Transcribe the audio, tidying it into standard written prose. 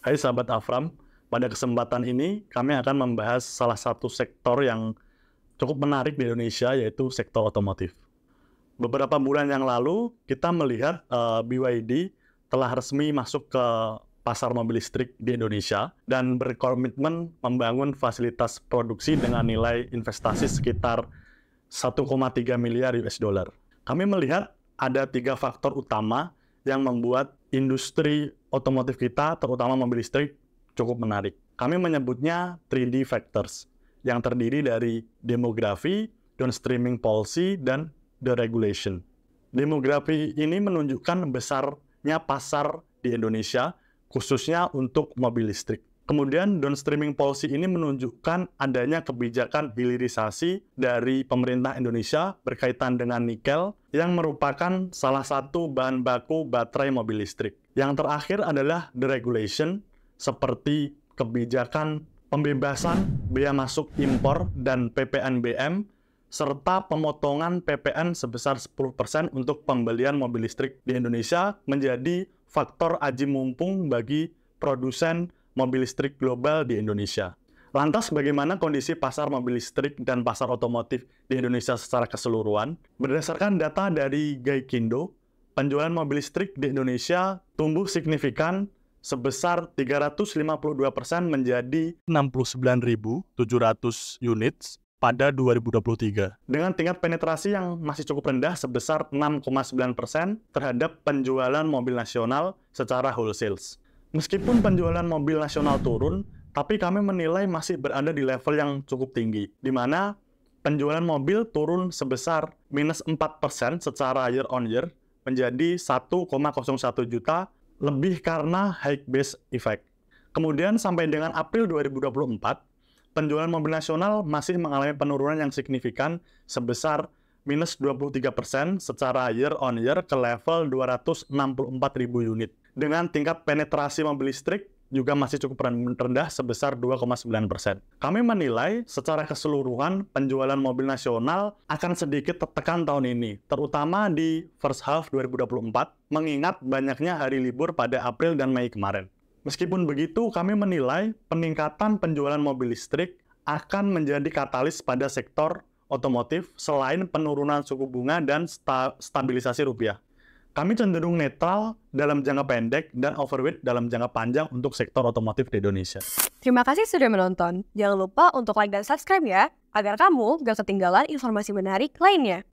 Hai sahabat Afram, pada kesempatan ini kami akan membahas salah satu sektor yang cukup menarik di Indonesia, yaitu sektor otomotif. Beberapa bulan yang lalu kita melihat BYD telah resmi masuk ke pasar mobil listrik di Indonesia dan berkomitmen membangun fasilitas produksi dengan nilai investasi sekitar 1,3 miliar US dollar. Kami melihat ada 3 faktor utama yang membuat industri otomotif kita, terutama mobil listrik, cukup menarik. Kami menyebutnya 3D factors, yang terdiri dari demografi, downstreaming policy, dan deregulation. Demografi ini menunjukkan besarnya pasar di Indonesia, khususnya untuk mobil listrik. Kemudian downstreaming policy ini menunjukkan adanya kebijakan hilirisasi dari pemerintah Indonesia berkaitan dengan nikel yang merupakan salah satu bahan baku baterai mobil listrik. Yang terakhir adalah deregulation, seperti kebijakan pembebasan bea masuk impor dan PPNBM, serta pemotongan PPN sebesar 10% untuk pembelian mobil listrik di Indonesia menjadi faktor aji mumpung bagi produsen mobil listrik global di Indonesia. Lantas bagaimana kondisi pasar mobil listrik dan pasar otomotif di Indonesia secara keseluruhan? Berdasarkan data dari Gaikindo, penjualan mobil listrik di Indonesia tumbuh signifikan sebesar 352% menjadi 69.700 unit pada 2023. Dengan tingkat penetrasi yang masih cukup rendah sebesar 6,9% terhadap penjualan mobil nasional secara wholesale. Meskipun penjualan mobil nasional turun, tapi kami menilai masih berada di level yang cukup tinggi, di mana penjualan mobil turun sebesar minus 4% secara year on year menjadi 1,01 juta, lebih karena high base effect. Kemudian sampai dengan April 2024, penjualan mobil nasional masih mengalami penurunan yang signifikan sebesar minus 23% secara year on year ke level 264.000 unit. Dengan tingkat penetrasi mobil listrik juga masih cukup rendah sebesar 2,9%. Kami menilai secara keseluruhan penjualan mobil nasional akan sedikit tertekan tahun ini, terutama di first half 2024, mengingat banyaknya hari libur pada April dan Mei kemarin. Meskipun begitu, kami menilai peningkatan penjualan mobil listrik akan menjadi katalis pada sektor otomotif selain penurunan suku bunga dan stabilisasi rupiah. Kami cenderung netral dalam jangka pendek dan overweight dalam jangka panjang untuk sektor otomotif di Indonesia. Terima kasih sudah menonton. Jangan lupa untuk like dan subscribe ya, agar kamu gak ketinggalan informasi menarik lainnya.